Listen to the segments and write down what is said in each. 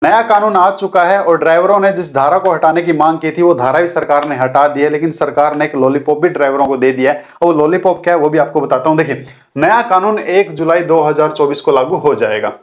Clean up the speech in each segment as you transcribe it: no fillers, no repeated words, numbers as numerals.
नया कानून आ चुका है और ड्राइवरों ने जिस धारा को हटाने की मांग की थी वो धारा भी सरकार ने हटा दी है, लेकिन सरकार ने एक लॉलीपॉप भी ड्राइवरों को दे दिया है। और वो लॉलीपॉप क्या है वो भी आपको बताता हूं। देखिए, नया कानून 1 जुलाई 2024 को लागू हो जाएगा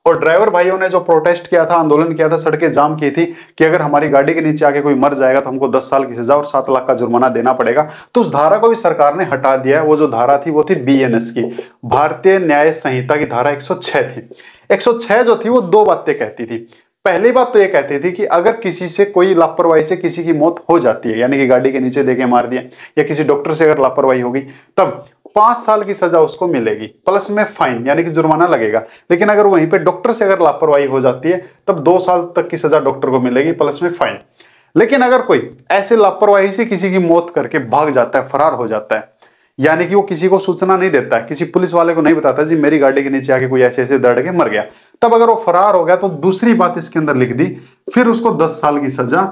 और ड्राइवर भाइयों ने जो प्रोटेस्ट किया था, आंदोलन किया था, सड़कें जाम की थी कि अगर हमारी गाड़ी के नीचे आके कोई मर जाएगा तो हमको 10 साल की सजा और 7 लाख का जुर्माना देना पड़ेगा, तो उस धारा को भी सरकार ने हटा दिया है। वो जो धारा थी वो थी बीएनएस की, भारतीय न्याय संहिता की धारा 106 थी। 106 जो थी वो दो बातें कहती थी। पहली बात तो ये कहती थी कि अगर किसी से कोई लापरवाही से किसी की मौत हो जाती है, यानी कि गाड़ी के नीचे देके मार दिया, या किसी डॉक्टर से अगर लापरवाही होगी, तब 5 साल की सजा उसको मिलेगी, प्लस में फाइन यानी कि जुर्माना लगेगा। लेकिन अगर वहीं पे डॉक्टर से अगर लापरवाही हो जाती है तब 2 साल तक की सजा डॉक्टर को मिलेगी, प्लस में फाइन। लेकिन अगर कोई ऐसे लापरवाही से किसी की मौत करके भाग जाता है, फरार हो जाता है, यानी कि वो किसी को सूचना नहीं देता है, किसी पुलिस वाले को नहीं बताता जी मेरी गाड़ी के नीचे आके कोई ऐसे ऐसे दौड़ के मर गया, तब अगर वो फरार हो गया तो दूसरी बात इसके अंदर लिख दी, फिर उसको 10 साल की सजा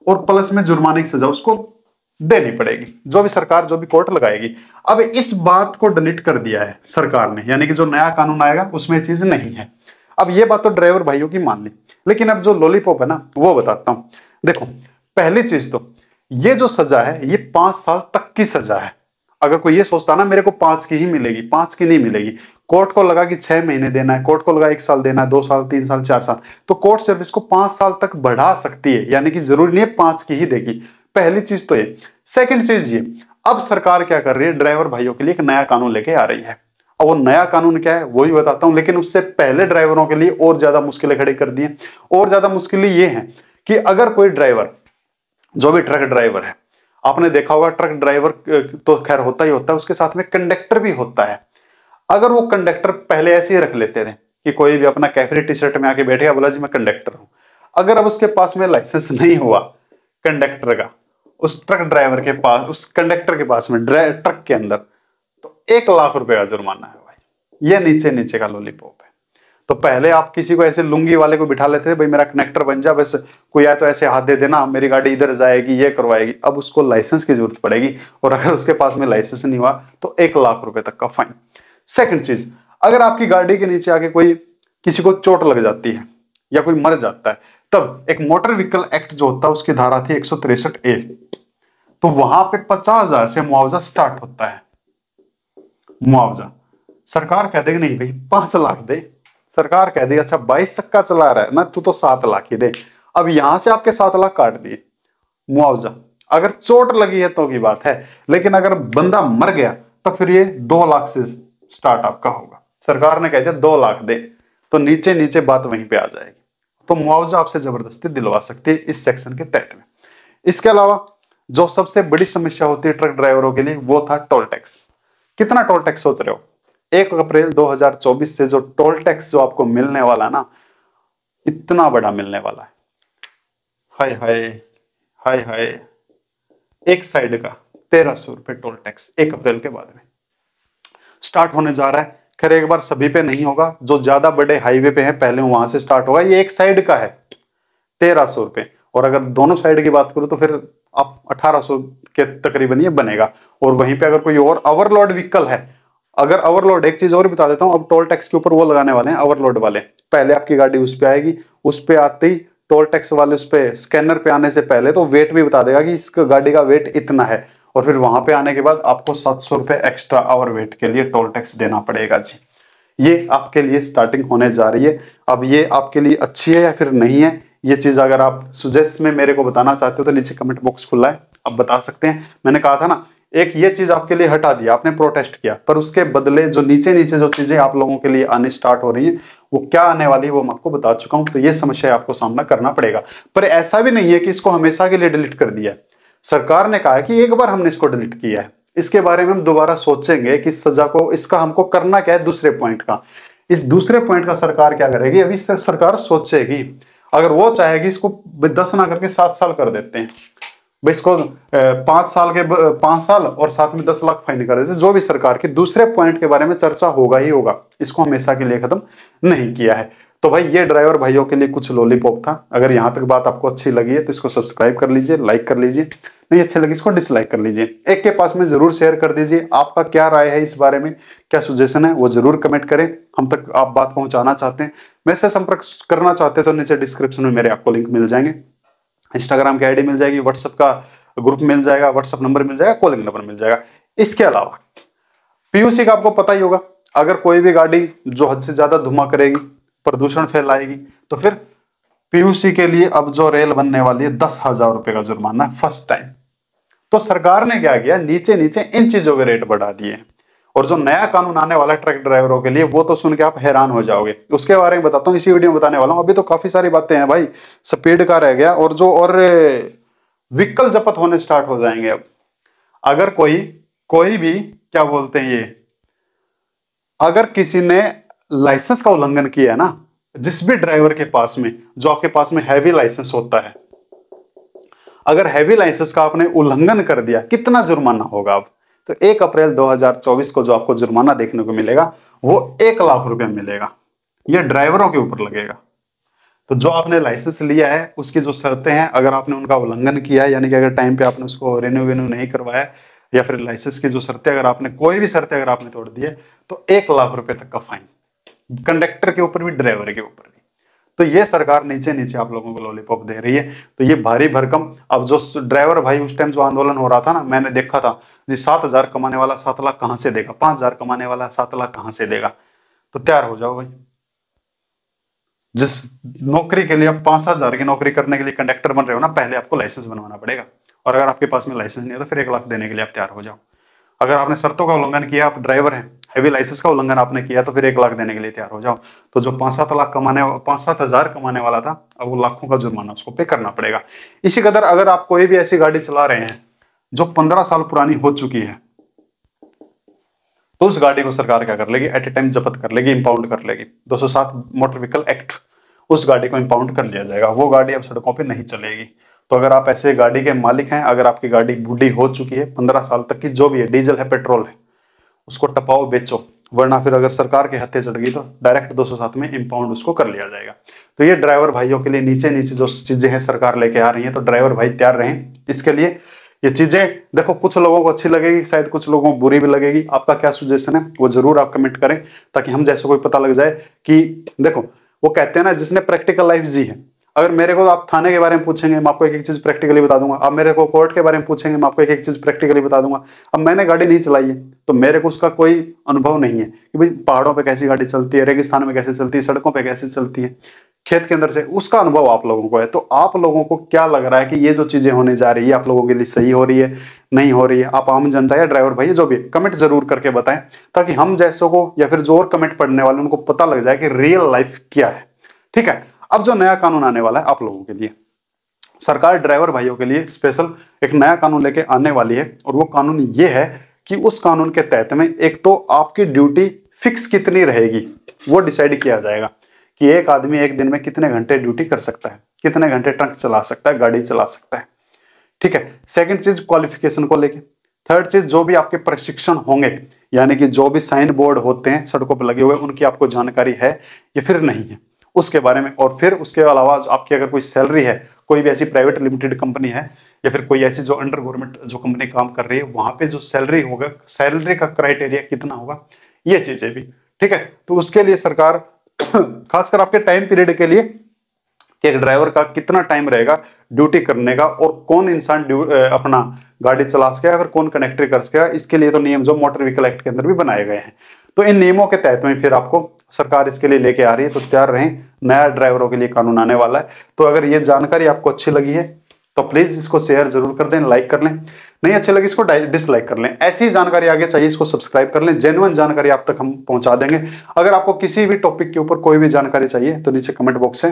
और प्लस में जुर्माने की सजा उसको देनी पड़ेगी, जो भी सरकार, जो भी कोर्ट लगाएगी। अब इस बात को डिलीट कर दिया है सरकार ने, यानी कि जो नया कानून आएगा उसमें ये चीज नहीं है। अब ये बात तो ड्राइवर भाइयों की मान ली, लेकिन अब जो लॉलीपॉप है ना वो बताता हूं। देखो, पहली चीज तो ये जो सजा है ये 5 साल तक की सजा है। अगर कोई ये सोचता ना मेरे को 5 की ही मिलेगी, 5 की नहीं मिलेगी, कोर्ट को लगा कि 6 महीने देना है, कोर्ट को लगा 1 साल देना है, 2 साल, 3 साल, 4 साल, तो कोर्ट सर्विस को 5 साल तक बढ़ा सकती है, यानी कि जरूरी नहीं है 5 की ही देगी। पहली चीज तो ये। सेकंड चीज ये, अब सरकार क्या कर रही है, ड्राइवर भाइयों के लिए एक नया कानून लेके आ रही है। अब वो नया कानून क्या है वो भी बताता हूं, लेकिन उससे पहले ड्राइवरों के लिए और ज्यादा मुश्किलें खड़ी कर दी हैं। और ज्यादा मुश्किलें ये हैं कि अगर कोई ड्राइवर, जो भी ट्रक ड्राइवर है, आपने देखा होगा ट्रक ड्राइवर तो खैर होता ही होता है, उसके साथ में कंडक्टर भी होता है। अगर वो कंडक्टर पहले ऐसे ही रख लेते थे कि कोई भी अपना कैफरी टी शर्ट में आके बैठेगा, बोला जी मैं कंडक्टर हूं, अगर अब उसके पास में लाइसेंस नहीं हुआ कंडक्टर का, उस ट्रक ड्राइवर के पास, उस कंडक्टर के पास में ट्रक के अंदर, तो 1 लाख रुपए का जुर्माना है भाई। ये नीचे नीचे का लॉलीपॉप है। तो पहले आप किसी को ऐसे लुंगी वाले को बिठा लेते थे, भाई मेरा कनेक्टर बन जा, बस कोई आए तो ऐसे हाथ दे देना, मेरी गाड़ी इधर जाएगी, ये करवाएगी। अब उसको लाइसेंस की जरूरत पड़ेगी, और अगर उसके पास में लाइसेंस नहीं हुआ तो 1 लाख रुपए तक का फाइन। सेकंड चीज, अगर आपकी गाड़ी के नीचे आके कोई, किसी को चोट लग जाती है या कोई मर जाता है, तब एक मोटर व्हीकल एक्ट जो होता है उसकी धारा थी 163A, तो वहां पे 50,000 से मुआवजा स्टार्ट होता है। मुआवजा सरकार कह देगी नहीं भाई 5 लाख दे, सरकार कह देगी अच्छा 22 चक्का चला रहा है ना तू, तो 7 लाख ही दे। अब यहां से आपके 7 लाख काट दिए मुआवजा। अगर चोट लगी है तो की बात है, लेकिन अगर बंदा मर गया तो फिर ये 2 लाख से स्टार्ट आपका होगा। सरकार ने कह दिया 2 लाख दे, तो नीचे नीचे बात वहीं पे आ जाएगी, तो मुआवजा आपसे जबरदस्ती दिलवा सकती है इस सेक्शन के तहत में। इसके अलावा जो सबसे बड़ी समस्या होती है ट्रक ड्राइवरों के लिए वो था टोल टैक्स। कितना टोल टैक्स सोच रहे हो? 1 अप्रैल 2024 से जो टोल टैक्स जो आपको मिलने वाला है ना, इतना बड़ा मिलने वाला है। हाय हाय हाय हाय, एक साइड का 1300 रुपए टोल टैक्स 1 अप्रैल के बाद में स्टार्ट होने जा रहा है। खैर एक बार सभी पे नहीं होगा, जो ज्यादा बड़े हाईवे पे है पहले वहां से स्टार्ट होगा। ये एक साइड का है 1300 रुपए, और अगर दोनों साइड की बात करूं तो फिर आप 1800 के तकरीबन ये बनेगा। और वहीं पे अगर कोई और ओवरलोड व्हीकल है, अगर ओवरलोड, एक चीज और बता देता हूं, अब टोल टैक्स के ऊपर वो लगाने वाले हैं ओवरलोड वाले। पहले आपकी गाड़ी उस पे आएगी, उस पे आते ही टोल टैक्स वाले उस पे स्कैनर पे आने से पहले तो वेट भी बता देगा कि इस गाड़ी का वेट इतना है, और फिर वहां पे आने के बाद आपको 700 रुपए एक्स्ट्रा ओवर वेट के लिए टोल टैक्स देना पड़ेगा जी। ये आपके लिए स्टार्टिंग होने जा रही है। अब ये आपके लिए अच्छी है या फिर नहीं है, ये चीज अगर आप सुजेस्ट में मेरे को बताना चाहते हो तो नीचे कमेंट बॉक्स खुला है, आप बता सकते हैं। मैंने कहा था ना, एक ये चीज आपके लिए हटा दिया, आपने प्रोटेस्ट किया, पर उसके बदले जो नीचे नीचे जो चीजें आप लोगों के लिए आने स्टार्ट हो रही हैं वो क्या आने वाली है वो मैं आपको बता चुका हूं। तो ये समस्या आपको सामना करना पड़ेगा, पर ऐसा भी नहीं है कि इसको हमेशा के लिए डिलीट कर दिया है। सरकार ने कहा है कि एक बार हमने इसको डिलीट किया है, इसके बारे में हम दोबारा सोचेंगे कि सजा को, इसका हमको करना क्या है दूसरे पॉइंट का। इस दूसरे पॉइंट का सरकार क्या करेगी, अभी सरकार सोचेगी। अगर वो चाहेगी इसको 10 ना करके 7 साल कर देते हैं, भाई इसको 5 साल और साथ में 10 लाख फाइन कर देते, जो भी सरकार के दूसरे पॉइंट के बारे में चर्चा होगा ही होगा। इसको हमेशा के लिए खत्म नहीं किया है। तो भाई ये ड्राइवर भाइयों के लिए कुछ लॉलीपॉप था। अगर यहाँ तक बात आपको अच्छी लगी है तो इसको सब्सक्राइब कर लीजिए, लाइक कर लीजिए, नहीं अच्छी लगी इसको डिसलाइक कर लीजिए। एक के पास में जरूर शेयर कर दीजिए। आपका क्या राय है इस बारे में, क्या सुजेशन है वो जरूर कमेंट करें। हम तक आप बात पहुंचाना चाहते हैं, मेरे से संपर्क करना चाहते हैं तो नीचे डिस्क्रिप्शन में मेरे आपको लिंक मिल जाएंगे, इंस्टाग्राम की आईडी मिल जाएगी, व्हाट्सएप का ग्रुप मिल जाएगा, व्हाट्सएप नंबर मिल जाएगा, कॉलिंग नंबर मिल जाएगा। इसके अलावा पीयूसी का आपको पता ही होगा, अगर कोई भी गाड़ी जो हद से ज्यादा धुआं करेगी, प्रदूषण फैलाएगी, तो फिर पीयूसी के लिए अब जो रेल बनने वाली है 10,000 रुपए का जुर्माना फर्स्ट टाइम। तो सरकार ने क्या किया, नीचे नीचे इन चीजों के रेट बढ़ा दिए। और जो नया कानून आने वाला है ट्रक ड्राइवरों के लिए, वो तो सुन के आप हैरान हो जाओगे। उसके बारे में बताता हूँ, इसी वीडियो में बताने वाला हूँ। अभी तो काफी सारी बातें हैं भाई, स्पीड का रह गया और व्हीकल जब्त होने स्टार्ट हो जाएंगे। अब अगर कोई भी क्या बोलते हैं ये, अगर किसी ने लाइसेंस का उल्लंघन किया है ना, जिस भी ड्राइवर के पास में, जो आपके पास में हैवी लाइसेंस होता है, अगर हैवी लाइसेंस का आपने उल्लंघन कर दिया, कितना जुर्माना होगा अब? तो 1 अप्रैल 2024 को जो आपको जुर्माना देखने को मिलेगा वो 1 लाख रुपए मिलेगा। ये ड्राइवरों के ऊपर लगेगा। तो जो आपने लाइसेंस लिया है उसकी जो शर्तें हैं, अगर आपने उनका उल्लंघन किया है, यानी कि अगर टाइम पे आपने उसको वेन्यू नहीं करवाया, या फिर लाइसेंस की जो शर्तें, अगर आपने कोई भी शर्तें अगर आपने तोड़ दी है, तो 1 लाख रुपए तक का फाइन, कंडक्टर के ऊपर भी, ड्राइवर के ऊपर भी। तो ये सरकार नीचे नीचे आप लोगों को लॉलीपॉप दे रही है। तो ये भारी भरकम, अब जो ड्राइवर भाई उस टाइम जो आंदोलन हो रहा था ना, मैंने देखा था जी, 7,000 कमाने वाला 7 लाख कहां से देगा, 5,000 कमाने वाला 7 लाख कहां से देगा। तो तैयार हो जाओ भाई, जिस नौकरी के लिए आप 5,000 की नौकरी करने के लिए कंडक्टर बन रहे हो ना, पहले आपको लाइसेंस बनवाना पड़ेगा। और अगर आपके पास में लाइसेंस नहीं है तो फिर 1 लाख देने के लिए आप तैयार हो जाओ। अगर आपने शर्तों का उल्लंघन किया, आप ड्राइवर हैं, हैवी लाइसेंस का उल्लंघन आपने किया, तो फिर 1 लाख देने के लिए तैयार हो जाओ। तो जो 5-7 हजार कमाने वाला था, अब वो लाखों का जुर्माना उसको पे करना पड़ेगा। इसी कदर अगर आप कोई भी ऐसी गाड़ी चला रहे हैं जो 15 साल पुरानी हो चुकी है, तो उस गाड़ी को सरकार क्या कर लेगी, एट ए टाइम जब्त कर लेगी, इंपाउंड कर लेगी। 207 मोटर व्हीकल एक्ट, उस गाड़ी को इंपाउंड कर लिया जाएगा। वो गाड़ी अब सड़कों पे नहीं चलेगी। तो अगर आप ऐसे गाड़ी के मालिक हैं, अगर आपकी गाड़ी बूढ़ी हो चुकी है 15 साल तक की, जो भी है, डीजल है, पेट्रोल है, उसको टपाओ, बेचो, वरना फिर अगर सरकार के हत्थे चढ़ गई तो डायरेक्ट 207 में इंपाउंड उसको कर लिया जाएगा। तो ये ड्राइवर भाइयों के लिए नीचे नीचे जो चीजें हैं सरकार लेके आ रही है, तो ड्राइवर भाई तैयार रहें इसके लिए। ये चीजें देखो, कुछ लोगों को अच्छी लगेगी, शायद कुछ लोगों को बुरी भी लगेगी। आपका क्या सुजेशन है वो जरूर आप कमेंट करें, ताकि हम जैसे कोई पता लग जाए कि देखो, वो कहते हैं ना, जिसने प्रैक्टिकल लाइफ जी है। अगर मेरे को आप थाने के बारे में पूछेंगे, मैं आपको एक एक चीज प्रैक्टिकली बता दूंगा। अब मेरे को कोर्ट के बारे में पूछेंगे, मैं आपको एक एक चीज प्रैक्टिकली बता दूंगा। अब मैंने गाड़ी नहीं चलाई है तो मेरे को उसका कोई अनुभव नहीं है कि भाई पहाड़ों पे कैसी गाड़ी चलती है, रेगिस्तान में कैसे चलती है, सड़कों पे कैसे चलती है, खेत के अंदर से, उसका अनुभव आप लोगों को है। तो आप लोगों को क्या लग रहा है कि ये जो चीजें होने जा रही है आप लोगों के लिए सही हो रही है, नहीं हो रही है? आप आम जनता या ड्राइवर भाई जो भी, कमेंट जरूर करके बताएं, ताकि हम जैसों को या फिर जो और कमेंट पढ़ने वाले उनको पता लग जाए कि रियल लाइफ क्या है। ठीक है, अब जो नया कानून आने वाला है आप लोगों के लिए, सरकार ड्राइवर भाइयों के लिए स्पेशल एक नया कानून लेके आने वाली है। और वो कानून ये है कि उस कानून के तहत में एक तो आपकी ड्यूटी फिक्स कितनी रहेगी वो डिसाइड किया जाएगा कि एक आदमी एक दिन में कितने घंटे ड्यूटी कर सकता है, कितने घंटे ट्रक चला सकता है, गाड़ी चला सकता है। ठीक है, सेकंड चीज क्वालिफिकेशन को लेके। थर्ड चीज, जो भी आपके प्रशिक्षण होंगे, यानी कि जो भी साइन बोर्ड होते हैं सड़कों पर लगे हुए, उनकी आपको जानकारी है या फिर नहीं है, उसके बारे में। और फिर उसके अलावा आपकी अगर कोई सैलरी है, कोई भी ऐसी प्राइवेट लिमिटेड कंपनी है या फिर कोई ऐसी जो अंडर गवर्नमेंट जो कंपनी काम कर रही है, वहां पे जो सैलरी होगा, सैलरी का क्राइटेरिया कितना होगा, ये चीजें भी। ठीक है, तो उसके लिए सरकार खासकर आपके टाइम पीरियड के लिए कि एक ड्राइवर का कितना टाइम रहेगा ड्यूटी करने का, और कौन इंसान अपना गाड़ी चला सकेगा, फिर कौन कंडक्टर कर सकेगा, इसके लिए तो नियम जो मोटर व्हीकल एक्ट के अंदर भी बनाए गए हैं। तो इन नियमों के तहत में फिर आपको सरकार इसके लिए लेके आ रही है। तो तैयार रहें, नया ड्राइवरों के लिए कानून आने वाला है। तो अगर ये जानकारी आपको अच्छी लगी है तो प्लीज इसको शेयर जरूर कर दें, लाइक कर लें, नहीं अच्छी लगी इसको डिसलाइक कर लें। ऐसी जानकारी आगे चाहिए इसको सब्सक्राइब कर लें, जेन्युइन जानकारी आप तक हम पहुंचा देंगे। अगर आपको किसी भी टॉपिक के ऊपर कोई भी जानकारी चाहिए तो नीचे कमेंट बॉक्स है,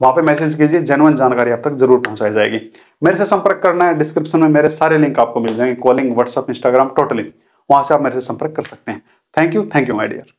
वहां पे मैसेज कीजिए, जेन्युइन जानकारी आप तक जरूर पहुंचाई जाएगी। मेरे से संपर्क करना है, डिस्क्रिप्शन में मेरे सारे लिंक आपको मिल जाएंगे, कॉलिंग, व्हाट्सएप, इंस्टाग्राम, टोटली, वहां से आप मेरे से संपर्क कर सकते हैं। Thank you my dear.